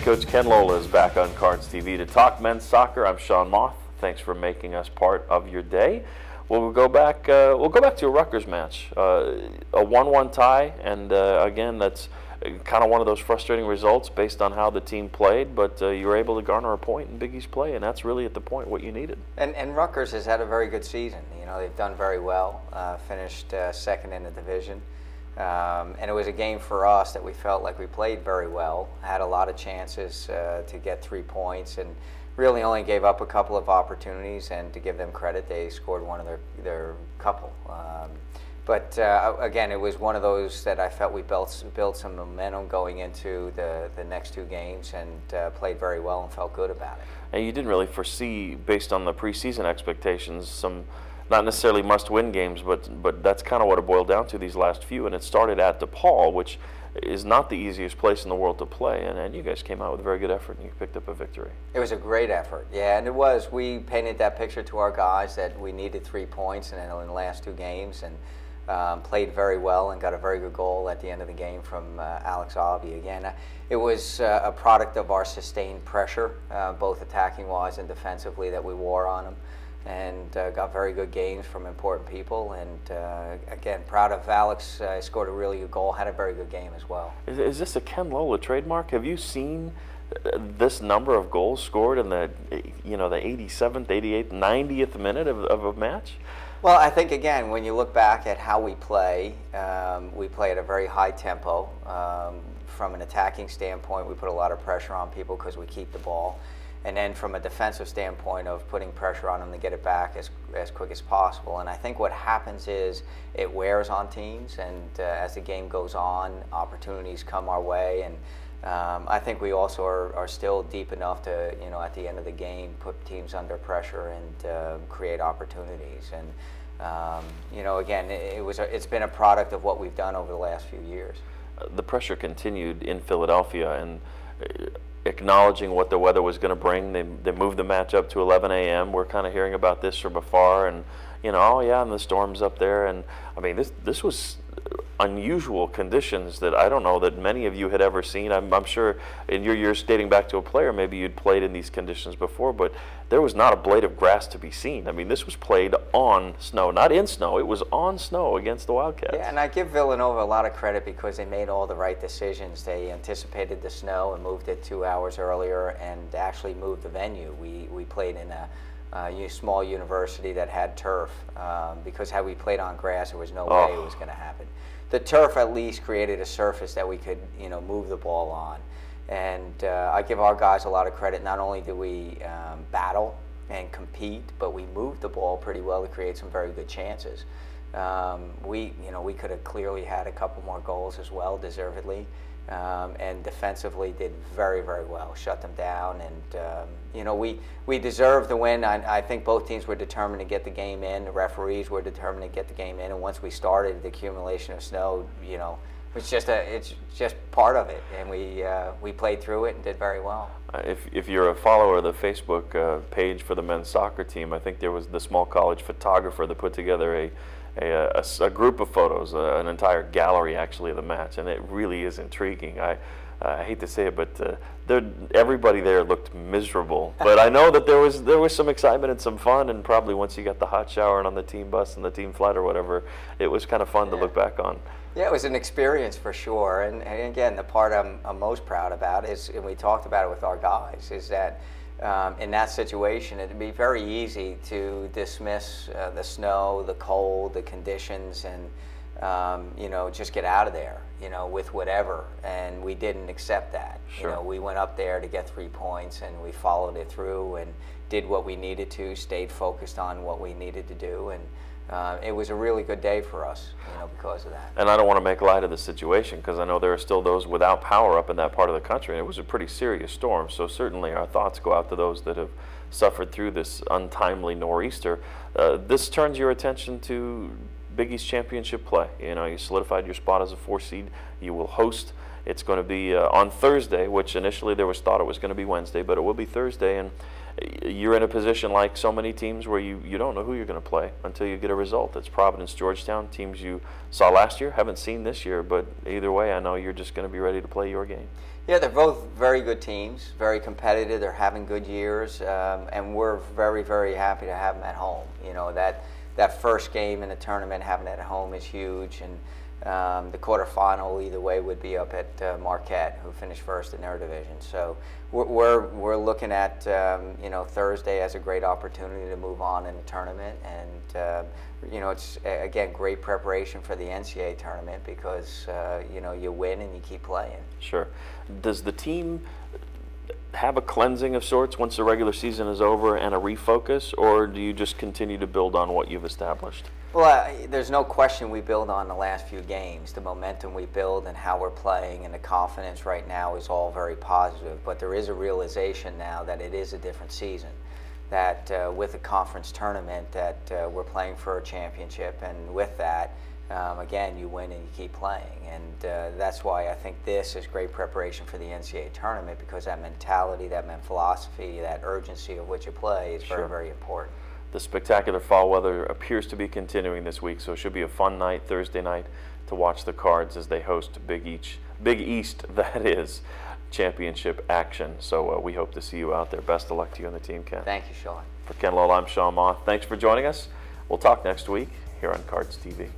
coach Ken Lola is back on Cards TV to talk men's soccer. I'm Sean Moth. Thanks for making us part of your day. We'll go back to a Rutgers match, a 1-1 tie, and again, that's kind of one of those frustrating results based on how the team played, but you were able to garner a point in Big East play, and that's really at the point what you needed. And Rutgers has had a very good season. You know, they've done very well, finished second in the division. And it was a game for us that we felt like we played very well, had a lot of chances to get 3 points, and really only gave up a couple of opportunities. And to give them credit, they scored one of their couple. But again, it was one of those that I felt we built some momentum going into the next 2 games, and played very well and felt good about it. And you didn't really foresee, based on the preseason expectations, some not necessarily must-win games, but that's kind of what it boiled down to these last few. And it started at DePaul, which is not the easiest place in the world to play. And you guys came out with a very good effort, and you picked up a victory. It was a great effort, yeah, and it was. We painted that picture to our guys that we needed 3 points in the last 2 games, and played very well and got a very good goal at the end of the game from Alex Avi. Again, it was a product of our sustained pressure, both attacking-wise and defensively, that we wore on them. And got very good games from important people, and again, proud of Alex. Scored a really good goal, had a very good game as well. Is this a Ken Lola trademark? Have you seen this number of goals scored in the, you know, the 87th, 88th, 90th minute of a match? Well, I think, again, when you look back at how we play at a very high tempo. From an attacking standpoint, we put a lot of pressure on people because we keep the ball. And then from a defensive standpoint of putting pressure on them to get it back as quick as possible. And I think what happens is it wears on teams, and as the game goes on, opportunities come our way. And I think we also are still deep enough to, you know, at the end of the game, put teams under pressure and create opportunities. And you know, again, it's been a product of what we've done over the last few years. The pressure continued in Philadelphia, and acknowledging what the weather was going to bring. They moved the match up to 11 a.m. We're kind of hearing about this from afar, and you know, oh yeah, and the storm's up there. And I mean, this was unusual conditions that I don't know that many of you had ever seen. I'm sure in your years dating back to a player, maybe you'd played in these conditions before, but there was not a blade of grass to be seen. I mean, this was played on snow, not in snow. It was on snow against the Wildcats. Yeah, and I give Villanova a lot of credit because they made all the right decisions. They anticipated the snow and moved it 2 hours earlier, and actually moved the venue. We played in a small university that had turf, because had we played on grass, there was no way it was going to happen. The turf at least created a surface that we could, you know, move the ball on. And I give our guys a lot of credit. Not only do we battle and compete, but we moved the ball pretty well to create some very good chances. We could have clearly had a couple more goals as well, deservedly. And defensively did very, very well, shut them down, and you know, we deserved the win. I think both teams were determined to get the game in. The referees were determined to get the game in, and once we started, the accumulation of snow, you know, it's just part of it, and we played through it and did very well. If you're a follower of the Facebook page for the men's soccer team, I think there was the small college photographer that put together a group of photos, an entire gallery actually of the match, and it really is intriguing. I hate to say it, but everybody there looked miserable. But I know that there was some excitement and some fun, and probably once you got the hot shower and on the team bus and the team flight or whatever, it was kind of fun to look back on. Yeah, it was an experience for sure. And again, the part I'm most proud about is, and we talked about it with our guys, is that in that situation, it'd be very easy to dismiss the snow, the cold, the conditions, and you know, just get out of there, you know, with whatever. And we didn't accept that. Sure. You know, we went up there to get 3 points, and we followed it through and did what we needed to, stayed focused on what we needed to do, and it was a really good day for us, you know, because of that. And I don't want to make light of the situation, because I know there are still those without power up in that part of the country, and it was a pretty serious storm. So certainly our thoughts go out to those that have suffered through this untimely nor'easter. This turns your attention to Big East Championship play. You know, you solidified your spot as a 4 seed. You will host. It's going to be on Thursday, which initially there was thought it was going to be Wednesday, but it will be Thursday. And you're in a position like so many teams where you don't know who you're going to play until you get a result. It's Providence, Georgetown, teams you saw last year, haven't seen this year, but either way, I know you're just going to be ready to play your game. Yeah, they're both very good teams, very competitive. They're having good years, and we're very, very happy to have them at home. You know, that first game in the tournament, having it at home is huge, and the quarterfinal either way would be up at Marquette, who finished first in their division. So we're looking at you know, Thursday as a great opportunity to move on in the tournament, and you know, it's again great preparation for the NCAA tournament because you know, you win and you keep playing. Sure. Does the team have a cleansing of sorts once the regular season is over and a refocus, or do you just continue to build on what you've established? Well, there's no question we build on the last few games. The momentum we build and how we're playing and the confidence right now is all very positive. But there is a realization now that it is a different season. That with a conference tournament that we're playing for a championship, and with that, again, you win and you keep playing. And that's why I think this is great preparation for the NCAA tournament, because that mentality, that philosophy, that urgency of which you play is very, very important. The spectacular fall weather appears to be continuing this week, so it should be a fun night, Thursday night, to watch the Cards as they host Big East, that is, championship action. So we hope to see you out there. Best of luck to you and the team, Ken. Thank you, Sean. For Ken Lowell, I'm Sean Moth. Thanks for joining us. We'll talk next week here on Cards TV.